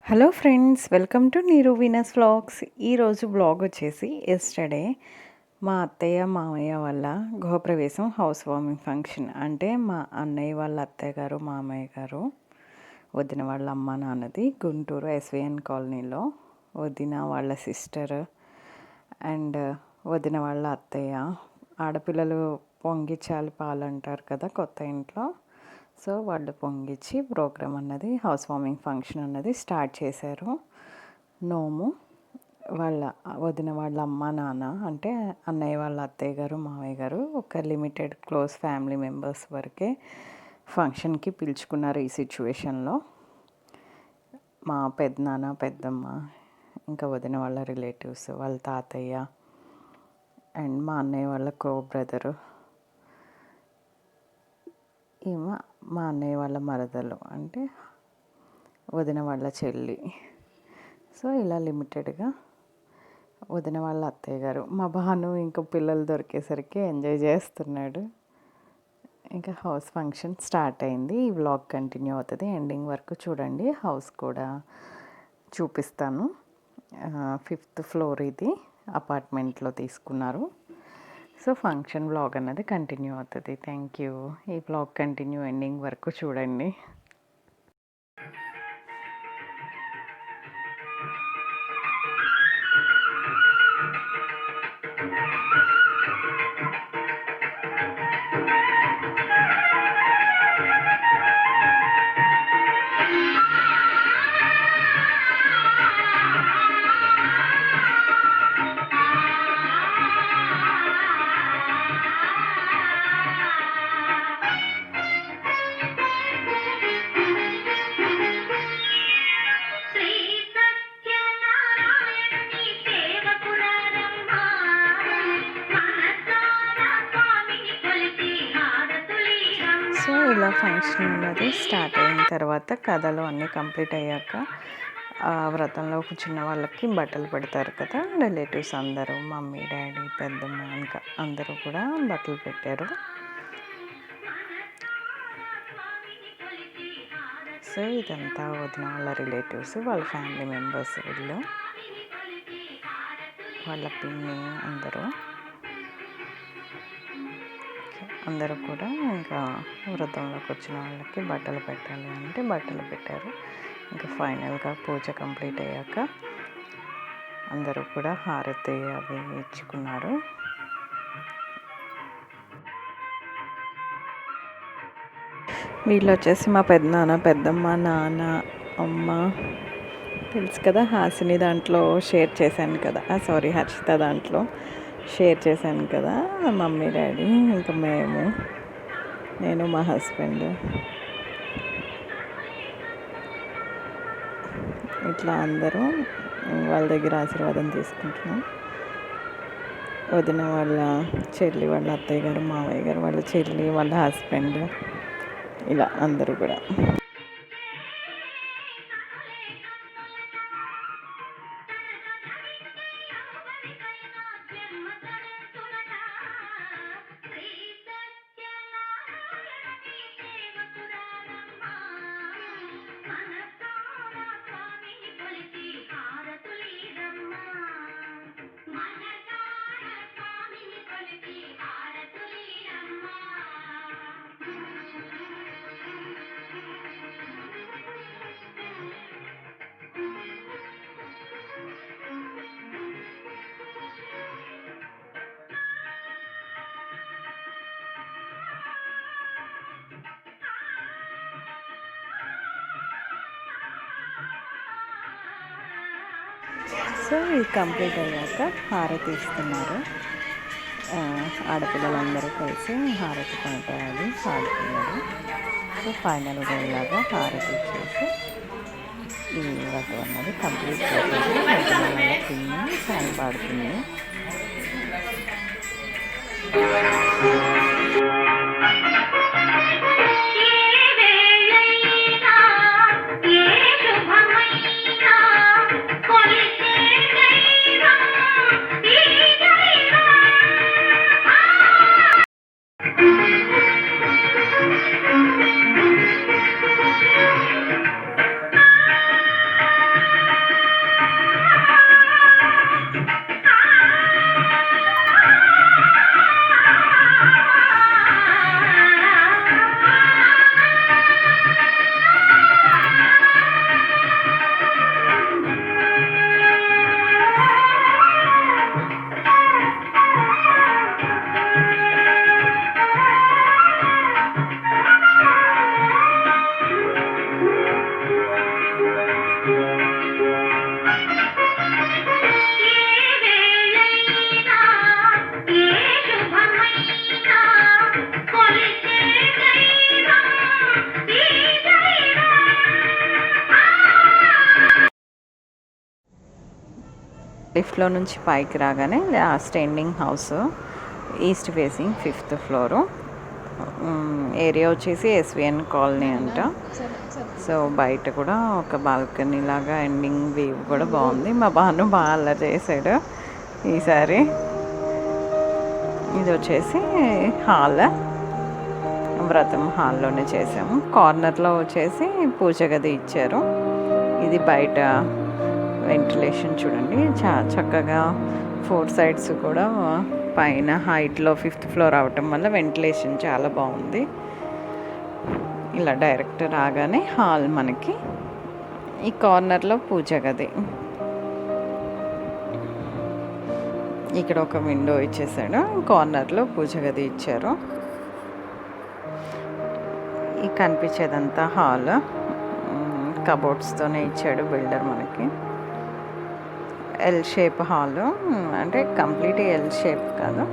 Hello friends, welcome to నీరు Venus vlogs. ఈరోజు blog వచ్చేసి ఎస్టర్డే మా అత్తయ్య మామయ్య వాళ్ళ గృహప్రవేశం హౌస్ వార్మింగ్ ఫంక్షన్. అంటే మా అన్నయ్య వాళ్ళ అత్తయ్య గారు మామయ్య గారు వదిన వాళ్ళ అమ్మ నాన్నది గుంటూరు ఎస్విఎన్ కాలనీలో. వదిన వాళ్ళ సిస్టర్ అండ్ వదిన వాళ్ళ అత్తయ్య. ఆడపిల్లలు పొంగిచ్చాలి పాలు అంటారు కదా కొత్త ఇంట్లో. సో వాళ్ళు పొంగిచ్చి ప్రోగ్రామ్ అన్నది హౌస్ వార్మింగ్ ఫంక్షన్ అన్నది స్టార్ట్ చేశారు. నోము వాళ్ళ వదిన వాళ్ళ అమ్మ నాన్న అంటే అన్నయ్య వాళ్ళ అత్తయ్య గారు మామయ్య గారు ఒక లిమిటెడ్ క్లోజ్ ఫ్యామిలీ మెంబర్స్ వరకే ఫంక్షన్కి పిలుచుకున్నారు. ఈ సిచ్యువేషన్లో మా పెద్దనాన్న పెద్దమ్మ ఇంకా వదిన వాళ్ళ రిలేటివ్స్ వాళ్ళ తాతయ్య అండ్ మా అన్నయ్య వాళ్ళ కో బ్రదరు మా అన్నయ్య వాళ్ళ మరదలు అంటే వదిన వాళ్ళ చెల్లి. సో ఇలా లిమిటెడ్గా వదిన వాళ్ళ అత్తయ్య గారు మా భాను ఇంకా పిల్లలు దొరికేసరికి ఎంజాయ్ చేస్తున్నాడు. ఇంకా హౌస్ ఫంక్షన్ స్టార్ట్ అయింది. ఈ వ్లాగ్ కంటిన్యూ అవుతుంది, ఎండింగ్ వరకు చూడండి. హౌస్ కూడా చూపిస్తాను. 5th ఫ్లోర్ ఇది అపార్ట్మెంట్లో తీసుకున్నారు. సో ఫంక్షన్ బ్లాగ్ అన్నది కంటిన్యూ అవుతుంది. Thank you. ఈ బ్లాగ్ కంటిన్యూ ఎండింగ్ వరకు చూడండి. సో ఇలా ఫంక్షన్ అనేది స్టార్ట్ అయిన తర్వాత కథలు అన్నీ కంప్లీట్ అయ్యాక వ్రతంలో కూర్చున్న వాళ్ళకి బట్టలు పెడతారు కదా రిలేటివ్స్ అందరూ, మమ్మీ డాడీ పెద్దమ్మ ఇంకా అందరూ కూడా బట్టలు పెట్టారు. సో ఇదంతా వదిన వాళ్ళ రిలేటివ్స్ వాళ్ళ ఫ్యామిలీ మెంబర్స్ వీళ్ళు వాళ్ళ పిన్ని అందరూ కూడా ఇంకా వ్రతంలోకి వచ్చిన వాళ్ళకి బట్టలు పెట్టాలి అంటే బట్టలు పెట్టారు. ఇంకా ఫైనల్గా పూజ కంప్లీట్ అయ్యాక అందరూ కూడా హారతి అవి ఇచ్చుకున్నారు. వీళ్ళు వచ్చేసి మా పెద్దనాన్న పెద్దమ్మ నాన్న అమ్మ తెలుసు కదా, హాసిని దాంట్లో షేర్ చేశాను కదా, సారీ హర్షిత దాంట్లో షేర్ చేశాను కదా, మమ్మీ డాడీ ఇంకా మేము, నేను మా హస్బెండ్ ఇట్లా అందరూ వాళ్ళ దగ్గర ఆశీర్వాదం తీసుకుంటున్నాం. వదిన వాళ్ళ చెల్లి వాళ్ళ అత్తయ్య గారు మావయ్య గారు వాళ్ళ చెల్లి వాళ్ళ హస్బెండ్ ఇలా అందరూ కూడా. సో ఇది కంప్లీట్ అయ్యాక హారతి ఇస్తున్నారు. ఆడపిల్లలందరూ కలిసి హారతి పాడాలి పాడుతున్నారు. సో ఫైనల్గా ఇలాగా హారతి ఇచ్చేసి ఈ వ్రతం అన్నది కంప్లీట్ చేసేసి పిన్ని సాయి పాడుతుంది. లిఫ్ట్లో నుంచి పైకి రాగానే last ending house, east facing 5th floor. Area వచ్చేసి ఎస్విఎన్ కాలనీ అంట. సో బయట కూడా ఒక బాల్కనీ లాగా ఎండింగ్ వ్యూ కూడా బాగుంది. మా బాను బాగా అల్లరి చేశాడు ఈసారి. ఇది వచ్చేసి హాల్, వ్రతం హాల్లోనే చేసాము. కార్నర్లో వచ్చేసి పూజ గది ఇచ్చారు. ఇది బయట వెంటిలేషన్ చూడండి, చక్కగా 4 సైడ్స్ కూడా పైన హైట్లో 5th ఫ్లోర్ అవటం వల్ల వెంటిలేషన్ చాలా బాగుంది. ఇలా డైరెక్ట్ రాగానే హాల్ మనకి, ఈ కార్నర్లో పూజ గది. ఇక్కడ ఒక విండో ఇచ్చేసాడు, కార్నర్లో పూజ గది ఇచ్చారు. ఈ కనిపించేదంతా హాల్, కబోర్డ్స్తోనే ఇచ్చాడు బిల్డర్ మనకి. ఎల్ షేప్ హాల్, అంటే కంప్లీట్ ఎల్ షేప్ కాదు,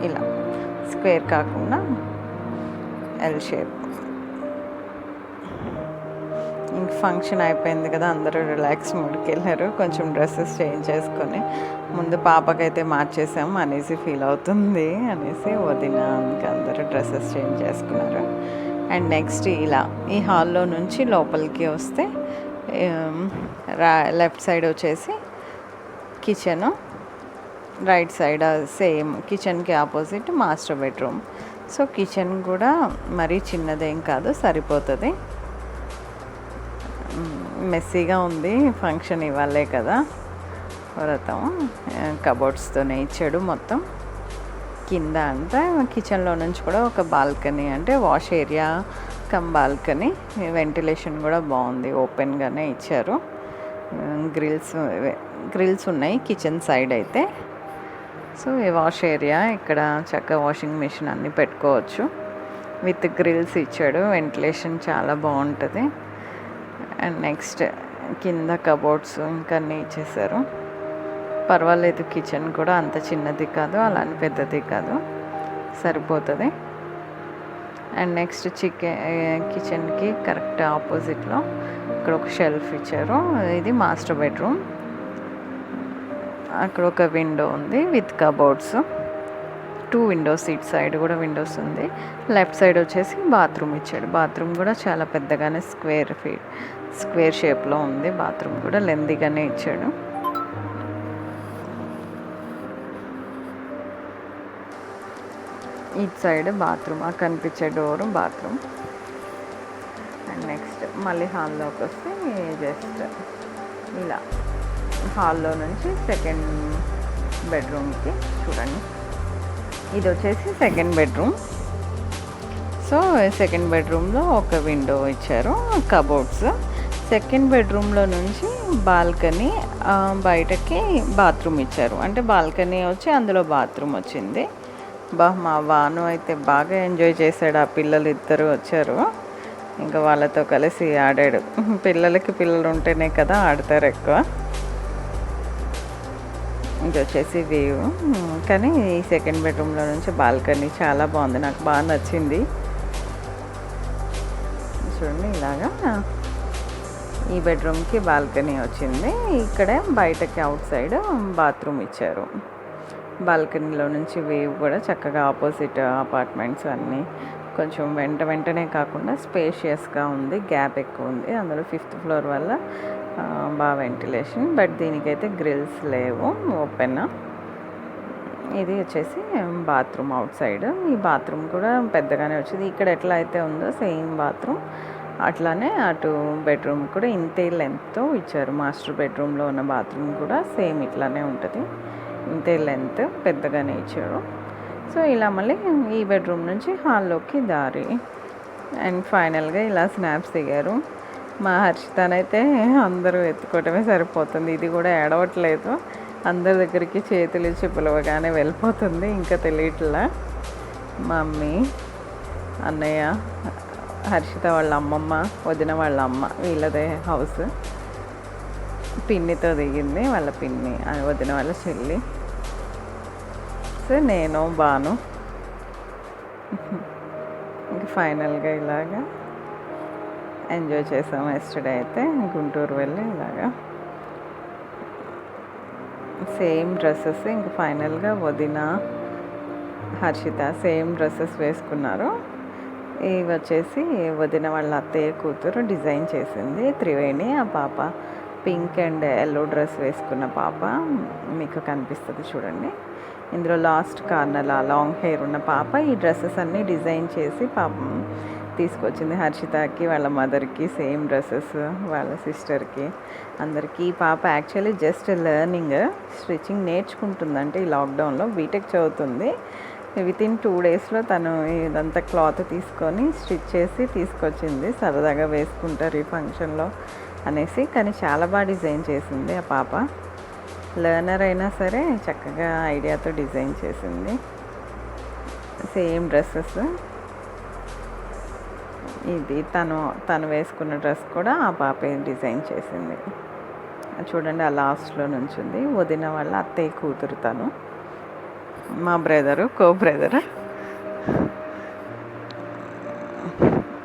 ఇలా స్క్వేర్ కాకుండా ఎల్ షేప్. ఇంక ఫంక్షన్ అయిపోయింది కదా, అందరూ రిలాక్స్ మూడ్కి వెళ్ళారు. కొంచెం డ్రెస్సెస్ చేంజ్ చేసుకొని, ముందు పాపకైతే మార్చేసాము అనేసి ఫీల్ అవుతుంది అనేసి వదిన ఇంకా అందరూ డ్రెస్సెస్ చేంజ్ చేసుకున్నారు. అండ్ నెక్స్ట్ ఇలా ఈ హాల్లో నుంచి లోపలికి వస్తే లెఫ్ట్ సైడ్ వచ్చేసి కిచెను, రైట్ సైడ్ సేమ్ కిచెన్కి opposite master bedroom. So kitchen కూడా మరీ చిన్నదేం కాదు, సరిపోతుంది. మెస్సీగా ఉంది, ఫంక్షన్ ఇవ్వాలే కదా వ్రతం. కబోర్డ్స్తోనే ఇచ్చాడు మొత్తం. కింద అంతా కిచెన్లో నుంచి కూడా ఒక బాల్కనీ, అంటే wash area come balcony. Ventilation కూడా బాగుంది, ఓపెన్గానే ఇచ్చారు. గ్రిల్స్ ఉన్నాయి కిచెన్ సైడ్ అయితే. సో ఈ వాష్ ఏరియా, ఇక్కడ చక్కగా వాషింగ్ మిషన్ అన్నీ పెట్టుకోవచ్చు. విత్ గ్రిల్స్ ఇచ్చాడు, వెంటిలేషన్ చాలా బాగుంటుంది. అండ్ నెక్స్ట్ కింద కబోర్డ్స్ ఇంకా అన్నీ ఇచ్చేసారు. పర్వాలేదు, కిచెన్ కూడా అంత చిన్నది కాదు, అలానే పెద్దది కాదు, సరిపోతుంది. అండ్ నెక్స్ట్ కిచెన్కి కరెక్ట్ ఆపోజిట్లో ఇక్కడ ఒక షెల్ఫ్ ఇచ్చారు. ఇది మాస్టర్ బెడ్రూమ్. అక్కడ ఒక విండో ఉంది విత్ కబోర్డ్స్, 2 విండోస్, ఇటు సైడ్ కూడా విండోస్ ఉంది. లెఫ్ట్ సైడ్ వచ్చేసి బాత్రూమ్ ఇచ్చాడు. బాత్రూమ్ కూడా చాలా పెద్దగానే స్క్వేర్ షేప్లో ఉంది. బాత్రూమ్ కూడా లెందీగానే ఇచ్చాడు. ఇటు సైడ్ బాత్రూమ్, ఆ కనిపించే డోరు బాత్రూమ్. అండ్ నెక్స్ట్ మళ్ళీ హాల్లోకి వస్తే జస్ట్ ఇలా హాల్లో నుంచి సెకండ్ బెడ్రూమ్కి చూడండి. ఇది వచ్చేసి సెకండ్ బెడ్రూమ్. సో సెకండ్ బెడ్రూమ్లో ఒక విండో ఇచ్చారు, కబోర్డ్స్. సెకండ్ బెడ్రూమ్లో నుంచి బాల్కనీ, బయటకి బాత్రూమ్ ఇచ్చారు. అంటే బాల్కనీ వచ్చి అందులో బాత్రూమ్ వచ్చింది. మా వాను అయితే బాగా ఎంజాయ్ చేశాడు. ఆ పిల్లలు ఇద్దరు వచ్చారు, ఇంకా వాళ్ళతో కలిసి ఆడాడు. పిల్లలు ఉంటేనే కదా ఆడతారు ఎక్కువ. ఇది వచ్చేసి వ్యూ. కానీ ఈ సెకండ్ బెడ్రూమ్లో నుంచి బాల్కనీ చాలా బాగుంది, నాకు బాగా నచ్చింది. చూడండి, ఇలాగా ఈ బెడ్రూమ్కి బాల్కనీ వచ్చింది. ఇక్కడే బయటకి అవుట్ సైడ్ బాత్రూమ్ ఇచ్చారు. బాల్కనీలో నుంచి వ్యూ కూడా చక్కగా ఆపోజిట్ అపార్ట్మెంట్స్ అన్నీ కొంచెం వెంటనే కాకుండా స్పేషియస్గా ఉంది, గ్యాప్ ఎక్కువ ఉంది. అందులో 5th ఫ్లోర్ వల్ల బాగా వెంటిలేషన్. బట్ దీనికైతే గ్రిల్స్ లేవు, ఓపెన్. ఇది వచ్చేసి బాత్రూమ్ అవుట్ సైడ్. ఈ బాత్రూమ్ కూడా పెద్దగానే వచ్చింది. ఇక్కడ ఎట్లా అయితే ఉందో సేమ్ బాత్రూమ్ అట్లానే అటు బెడ్రూమ్ కూడా ఇంతే లెంత్తో ఇచ్చారు. మాస్టర్ బెడ్రూమ్లో ఉన్న బాత్రూమ్ కూడా సేమ్ ఇట్లానే ఉంటుంది, ఇంతే లెంత్, పెద్దగానే ఇచ్చారు. సో ఇలా మళ్ళీ ఈ బెడ్రూమ్ నుంచి హాల్లోకి దారి. అండ్ ఫైనల్గా ఇలా స్నాప్స్ దిగారు. మా హర్షితనైతే అందరూ ఎత్తుకోవటమే సరిపోతుంది. ఇది కూడా ఏడవట్లేదు, అందరి దగ్గరికి చేతులు ఇచ్చి పిలవగానే వెళ్ళిపోతుంది. ఇంకా తెలియట్లా. మమ్మీ, అన్నయ్య, హర్షిత వాళ్ళ అమ్మమ్మ, వదిన వాళ్ళ అమ్మ, వీళ్ళదే హౌస్. పిన్నితో దిగింది, వాళ్ళ పిన్ని, వదిన వాళ్ళ చెల్లి. సో నేను బాను ఇంక ఫైనల్గా ఇలాగా ఎంజాయ్ చేసాము. ఎస్టర్డే అయితే గుంటూరు వెళ్ళి ఇలాగా సేమ్ డ్రెస్సెస్ ఇంక ఫైనల్గా వదిన హర్షిత సేమ్ డ్రెస్సెస్ వేసుకున్నారు. ఇవి వచ్చేసి వదిన వాళ్ళ అత్తయ్య కూతురు డిజైన్ చేసింది త్రివేణి. ఆ పాప పింక్ అండ్ ఎల్లో డ్రెస్ వేసుకున్న పాప మీకు కనిపిస్తుంది చూడండి. ఇందులో లాస్ట్ కార్నర్ లాంగ్ హెయిర్ ఉన్న పాప ఈ డ్రెస్సెస్ అన్నీ డిజైన్ చేసి పాపం తీసుకొచ్చింది. హర్షితకి వాళ్ళ మదర్కి సేమ్ డ్రెస్సెస్, వాళ్ళ సిస్టర్కి, అందరికీ. ఈ పాప యాక్చువల్లీ జస్ట్ లెర్నింగ్, స్టిచ్చింగ్ నేర్చుకుంటుందంటే ఈ లాక్డౌన్లో బీటెక్ చదువుతుంది. వితిన్ 2 డేస్లో తను ఇదంతా క్లాత్ తీసుకొని స్టిచ్ చేసి తీసుకొచ్చింది. సరదాగా వేసుకుంటారు ఈ ఫంక్షన్లో అనేసి. కానీ చాలా బాగా డిజైన్ చేసింది ఆ పాప. లెర్నర్ అయినా సరే చక్కగా ఐడియాతో డిజైన్ చేసింది. Same dresses. ఇది తను వేసుకున్న డ్రెస్ కూడా ఆ పాపే డిజైన్ చేసింది. చూడండి, ఆ లాస్ట్లో నుంచింది వదిన వాళ్ళ అత్తయ్య కూతురు. తను మా బ్రదరు, కో బ్రదర్.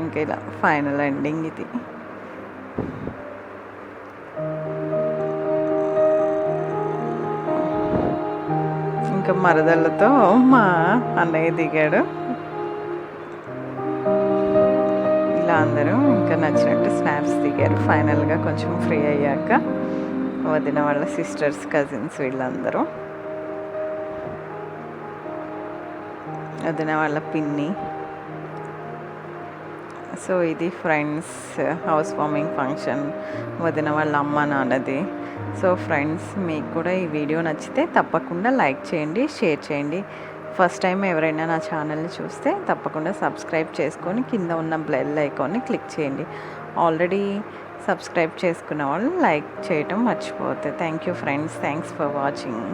ఇంకా ఇలా ఫైనల్ ఎండింగ్ ఇది. ఇంకా మరదళ్ళతో మా అన్నయ్య దిగాడు. ఇలా అందరూ ఇంకా నచ్చినట్టు స్నాప్స్ దిగారు. ఫైనల్గా కొంచెం ఫ్రీ అయ్యాక వదిన వాళ్ళ సిస్టర్స్, కజిన్స్ వీళ్ళందరూ, వదిన వాళ్ళ పిన్ని. సో ఇది ఫ్రెండ్స్ హౌస్ వార్మింగ్ ఫంక్షన్ వదిన వాళ్ళ అమ్మ నాన్నది. సో ఫ్రెండ్స్, మీకు కూడా ఈ వీడియో నచ్చితే తప్పకుండా లైక్ చేయండి, షేర్ చేయండి. ఫస్ట్ టైం ఎవరైనా నా ఛానల్ని చూస్తే తప్పకుండా సబ్స్క్రైబ్ చేసుకొని కింద ఉన్న బెల్ ఐకాన్ని క్లిక్ చేయండి. ఆల్రెడీ సబ్స్క్రైబ్ చేసుకున్న వాళ్ళు లైక్ చేయటం మర్చిపోతే. Thank you friends, thanks for watching.